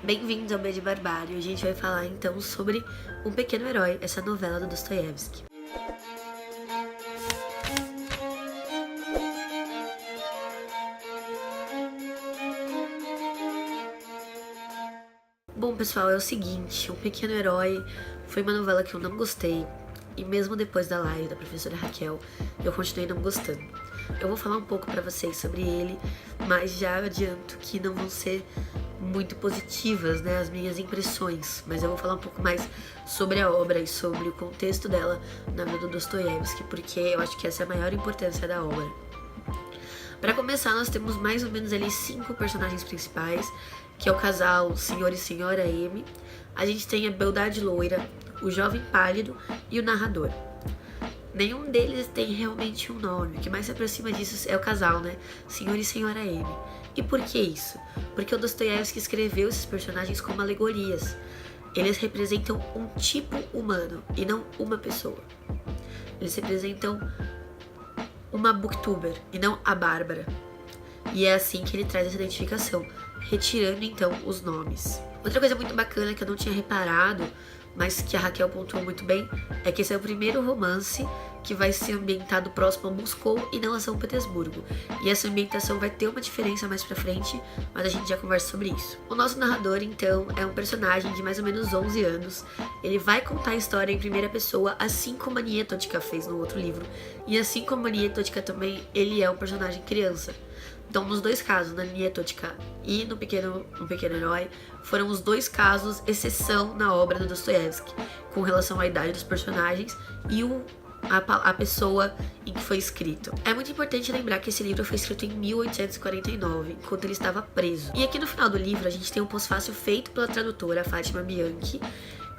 Bem-vindos ao Medo de Barbárie. Hoje a gente vai falar então sobre Um Pequeno Herói, essa novela do Dostoiévski. Bom, pessoal, é o seguinte, Um Pequeno Herói foi uma novela que eu não gostei, e mesmo depois da live da professora Raquel, eu continuei não gostando. Eu vou falar um pouco pra vocês sobre ele, mas já adianto que não vão ser muito positivas, né, as minhas impressões, mas eu vou falar um pouco mais sobre a obra e sobre o contexto dela na vida do Dostoiévski, porque eu acho que essa é a maior importância da obra. Para começar, nós temos mais ou menos ali 5 personagens principais, que é o casal Senhor e Senhora M. A gente tem a beldade loira, o jovem pálido e o narrador. Nenhum deles tem realmente um nome, o que mais se aproxima disso é o casal, né? Senhor e Senhora M. E por que isso? Porque o Dostoiévski escreveu esses personagens como alegorias. Eles representam um tipo humano e não uma pessoa. Eles representam uma booktuber e não a Bárbara. E é assim que ele traz essa identificação, retirando então os nomes. Outra coisa muito bacana que eu não tinha reparado, mas que a Raquel pontuou muito bem, é que esse é o primeiro romance que vai ser ambientado próximo a Moscou e não a São Petersburgo. E essa ambientação vai ter uma diferença mais pra frente, mas a gente já conversa sobre isso. O nosso narrador, então, é um personagem de mais ou menos 11 anos. Ele vai contar a história em primeira pessoa, assim como a Nietochka fez no outro livro. E assim como a Nietochka também, ele é um personagem criança. Então, nos dois casos, na Nietochka e no Pequeno Herói, foram os dois casos exceção na obra do Dostoiévski, com relação à idade dos personagens e a pessoa em que foi escrito. É muito importante lembrar que esse livro foi escrito em 1849, enquanto ele estava preso. E aqui no final do livro, a gente tem um pós-fácil feito pela tradutora Fátima Bianchi,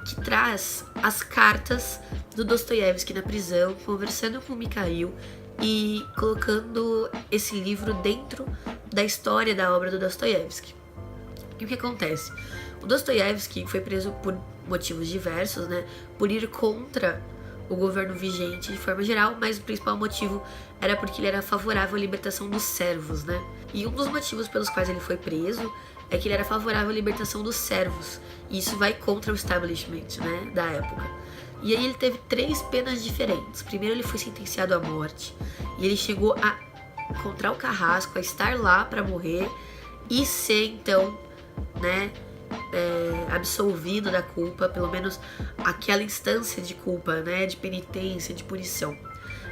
que traz as cartas do Dostoiévski na prisão, conversando com Mikhail e colocando esse livro dentro da história da obra do Dostoiévski. E o que acontece? O Dostoiévski foi preso por motivos diversos, né? Por ir contra o governo vigente de forma geral, mas o principal motivo era porque ele era favorável à libertação dos servos, né? E um dos motivos pelos quais ele foi preso é que ele era favorável à libertação dos servos. E isso vai contra o establishment, né, da época. E aí ele teve 3 penas diferentes. Primeiro ele foi sentenciado à morte. E ele chegou a encontrar o carrasco, a estar lá para morrer e ser então, né, absolvido da culpa, pelo menos aquela instância de culpa, né, de penitência, de punição.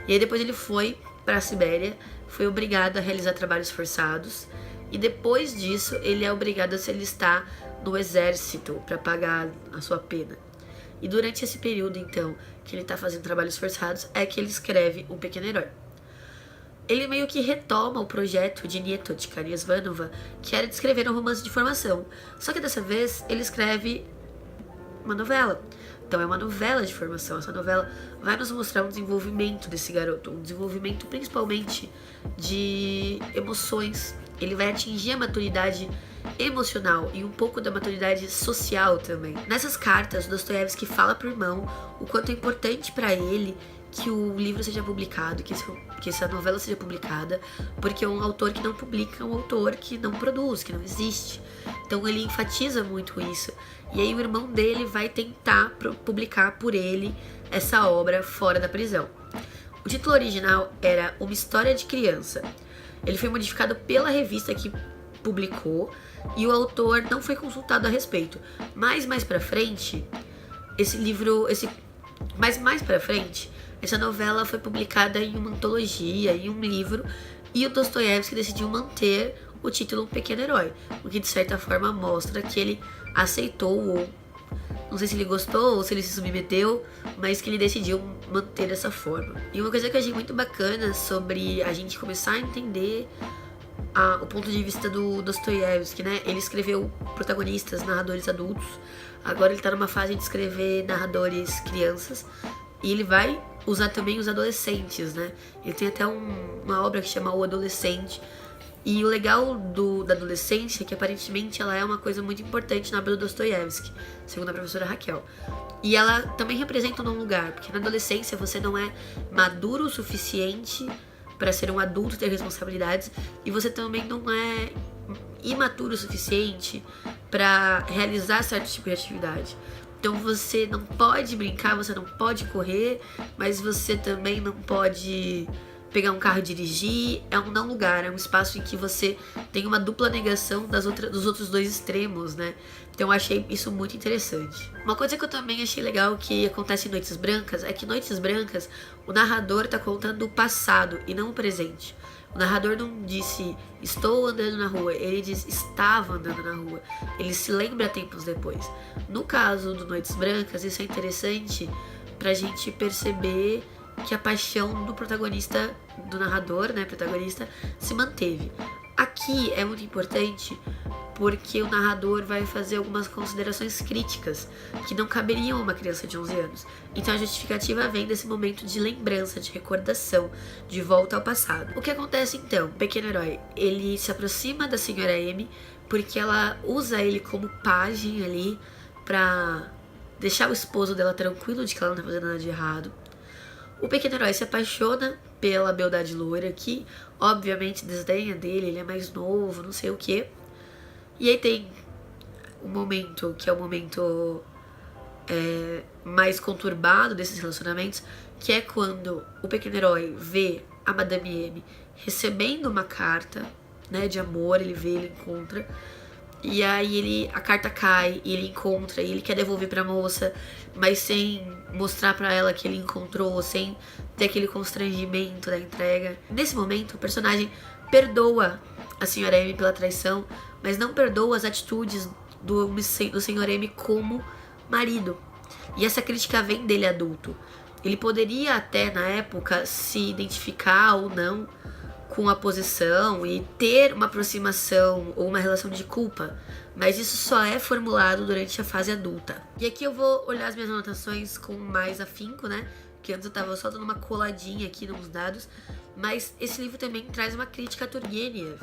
E aí depois ele foi para a Sibéria, foi obrigado a realizar trabalhos forçados e depois disso ele é obrigado a se alistar no exército para pagar a sua pena. E durante esse período, então, que ele tá fazendo trabalhos forçados, é que ele escreve Um Pequeno Herói. Ele meio que retoma o projeto de Nietochka Niesvanova, que era de escrever um romance de formação. Só que dessa vez, ele escreve uma novela. Então é uma novela de formação. Essa novela vai nos mostrar um desenvolvimento desse garoto, um desenvolvimento principalmente de emoções. Ele vai atingir a maturidade emocional e um pouco da maturidade social também. Nessas cartas, Dostoiévski fala pro irmão o quanto é importante para ele que o livro seja publicado, que essa novela seja publicada, porque um autor que não publica é um autor que não produz, que não existe. Então ele enfatiza muito isso. E aí o irmão dele vai tentar publicar por ele essa obra fora da prisão. O título original era Uma História de Criança. Ele foi modificado pela revista que publicou e o autor não foi consultado a respeito. Mas mais pra frente, essa novela foi publicada em uma antologia, em um livro, e o Dostoiévski decidiu manter o título Um Pequeno Herói, o que de certa forma mostra que ele aceitou, ou não sei se ele gostou ou se ele se submeteu, mas que ele decidiu manter dessa forma. E uma coisa que eu achei muito bacana sobre a gente começar a entender o ponto de vista do Dostoiévski, né? Ele escreveu protagonistas, narradores adultos, agora ele tá numa fase de escrever narradores crianças, e ele vai usar também os adolescentes, né? Ele tem até uma obra que chama O Adolescente. E o legal da adolescência é que aparentemente ela é uma coisa muito importante na obra do Dostoiévski, segundo a professora Raquel. E ela também representa um lugar, porque na adolescência você não é maduro o suficiente para ser um adulto e ter responsabilidades, e você também não é imaturo o suficiente para realizar certo tipo de atividade. Então você não pode brincar, você não pode correr, mas você também não pode pegar um carro e dirigir. É um não lugar, é um espaço em que você tem uma dupla negação dos outros dois extremos, né? Então eu achei isso muito interessante. Uma coisa que eu também achei legal que acontece em Noites Brancas é que Noites Brancas o narrador tá contando o passado e não o presente. O narrador não disse estou andando na rua, ele diz estava andando na rua. Ele se lembra tempos depois. No caso do Noites Brancas, isso é interessante pra gente perceber que a paixão do protagonista, do narrador, né, protagonista, se manteve. Aqui é muito importante porque o narrador vai fazer algumas considerações críticas que não caberiam a uma criança de 11 anos. Então a justificativa vem desse momento de lembrança, de recordação, de volta ao passado. O que acontece então? O pequeno herói, ele se aproxima da senhora M porque ela usa ele como pajem ali pra deixar o esposo dela tranquilo de que ela não tá fazendo nada de errado. O pequeno herói se apaixona pela beldade loira, que obviamente desdenha dele, ele é mais novo, não sei o que. E aí tem um momento que é o momento mais conturbado desses relacionamentos, que é quando o pequeno herói vê a Madame M recebendo uma carta, né, de amor, ele vê, ele encontra. E aí a carta cai e ele encontra e ele quer devolver pra moça, mas sem mostrar pra ela que ele encontrou, sem ter aquele constrangimento da entrega. Nesse momento, o personagem perdoa a senhora M pela traição, mas não perdoa as atitudes do senhor M como marido. E essa crítica vem dele adulto. Ele poderia até, na época, se identificar ou não com a posição e ter uma aproximação ou uma relação de culpa, mas isso só é formulado durante a fase adulta. E aqui eu vou olhar as minhas anotações com mais afinco, né? Que antes eu tava só dando uma coladinha aqui nos dados, mas esse livro também traz uma crítica a Turgenev,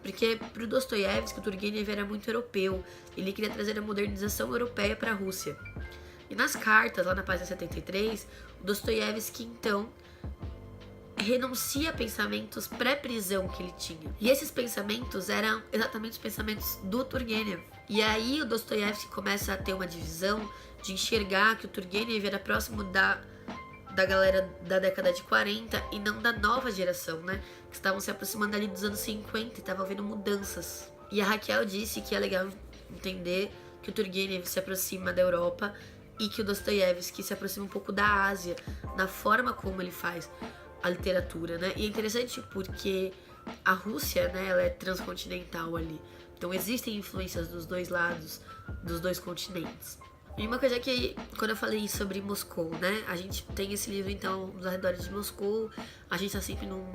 porque pro Dostoiévski o Turgenev era muito europeu, ele queria trazer a modernização europeia para a Rússia. E nas cartas, lá na página 73, o Dostoiévski então renuncia a pensamentos pré-prisão que ele tinha. E esses pensamentos eram exatamente os pensamentos do Turgenev. E aí o Dostoiévski começa a ter uma divisão de enxergar que o Turgenev era próximo da galera da década de 40 e não da nova geração, né? Que estavam se aproximando ali dos anos 50 e estavam vendo mudanças. E a Raquel disse que é legal entender que o Turgenev se aproxima da Europa e que o Dostoiévski se aproxima um pouco da Ásia, na forma como ele faz a literatura, né? E é interessante porque a Rússia, né, ela é transcontinental ali. Então existem influências dos dois lados, dos dois continentes. E uma coisa que, quando eu falei sobre Moscou, né, a gente tem esse livro, então, nos arredores de Moscou, a gente tá sempre num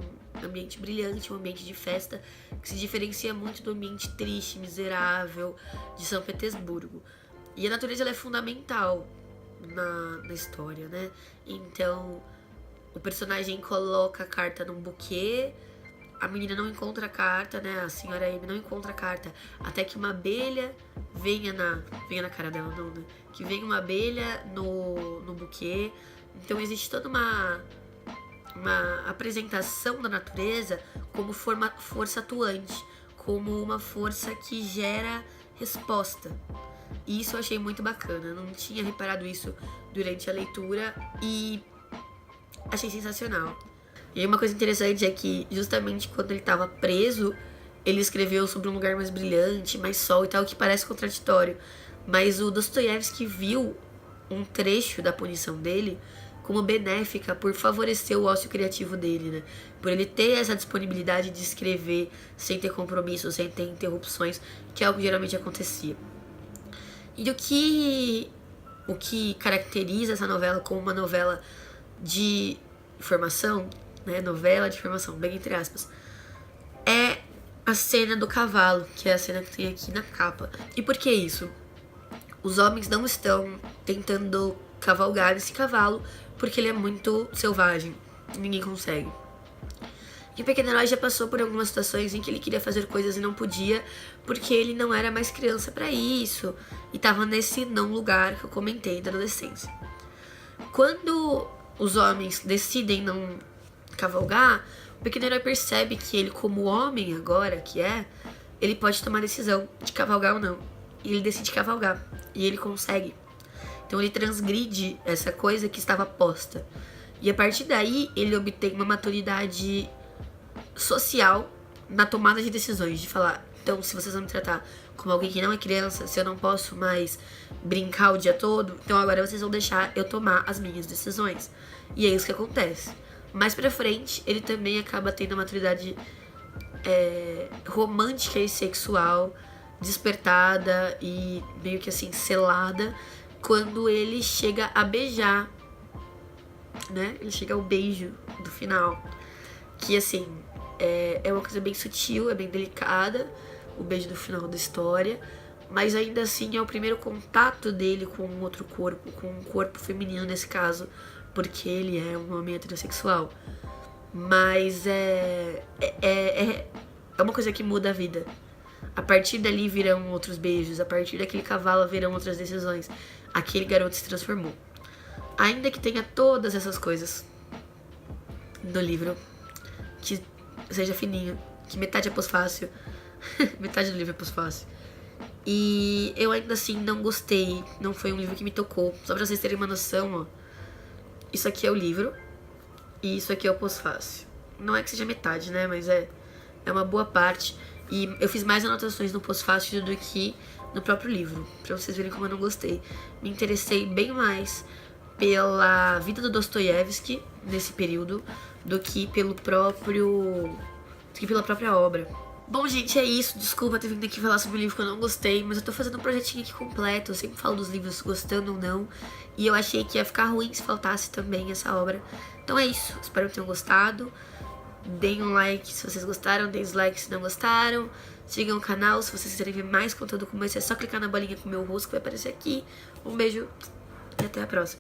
ambiente brilhante, um ambiente de festa, que se diferencia muito do ambiente triste, miserável de São Petersburgo. E a natureza, ela é fundamental na história, né? Então o personagem coloca a carta num buquê, a menina não encontra a carta, né? A senhora M não encontra a carta, até que uma abelha venha na cara dela, não, né? Que venha uma abelha no buquê. Então existe toda uma apresentação da natureza como força atuante, como uma força que gera resposta. E isso eu achei muito bacana, eu não tinha reparado isso durante a leitura e achei sensacional. E aí uma coisa interessante é que justamente quando ele estava preso, ele escreveu sobre um lugar mais brilhante, mais sol e tal, que parece contraditório. Mas o Dostoiévski viu um trecho da punição dele como benéfica por favorecer o ócio criativo dele, né? Por ele ter essa disponibilidade de escrever sem ter compromissos, sem ter interrupções, que é algo que geralmente acontecia. E o que caracteriza essa novela como uma novela de informação, né, novela de informação, bem entre aspas, é a cena do cavalo, que é a cena que tem aqui na capa. E por que isso? Os homens não estão tentando cavalgar esse cavalo porque ele é muito selvagem, ninguém consegue. E o pequeno herói já passou por algumas situações em que ele queria fazer coisas e não podia, porque ele não era mais criança para isso, e tava nesse não lugar que eu comentei da adolescência. Quando os homens decidem não cavalgar, o pequeno herói percebe que ele, como homem agora que é, ele pode tomar a decisão de cavalgar ou não. e ele decide cavalgar. E ele consegue. Então ele transgride essa coisa que estava posta. E a partir daí, ele obtém uma maturidade social na tomada de decisões. De falar, então, se vocês vão me tratar como alguém que não é criança, se eu não posso mais brincar o dia todo, então agora vocês vão deixar eu tomar as minhas decisões. E é isso que acontece. Mais pra frente, ele também acaba tendo a maturidade romântica e sexual despertada e meio que assim, selada, quando ele chega a beijar, né? Ele chega ao beijo do final. Que assim, é uma coisa bem sutil, é bem delicada, o beijo do final da história. Mas ainda assim é o primeiro contato dele com um outro corpo, com um corpo feminino nesse caso, porque ele é um homem heterossexual. Mas é uma coisa que muda a vida. A partir dali virão outros beijos, a partir daquele cavalo virão outras decisões. Aquele garoto se transformou. Ainda que tenha todas essas coisas no livro, que seja fininho, que metade é pós-fácil, metade do livro é pós-fácil. E eu ainda assim não gostei, não foi um livro que me tocou. Só pra vocês terem uma noção, ó. Isso aqui é o livro e isso aqui é o pós-fácil. Não é que seja metade, né, mas é uma boa parte. E eu fiz mais anotações no pós-fácil do que no próprio livro, pra vocês verem como eu não gostei. Me interessei bem mais pela vida do Dostoiévski nesse período do que pela própria obra. Bom, gente, é isso. Desculpa ter vindo aqui falar sobre um livro que eu não gostei, mas eu tô fazendo um projetinho aqui completo. Eu sempre falo dos livros gostando ou não, e eu achei que ia ficar ruim se faltasse também essa obra. Então é isso. Espero que tenham gostado. Deem um like se vocês gostaram, deem dislike se não gostaram. Sigam o canal se vocês quiserem ver mais conteúdo como esse. É só clicar na bolinha com o meu rosto que vai aparecer aqui. Um beijo e até a próxima.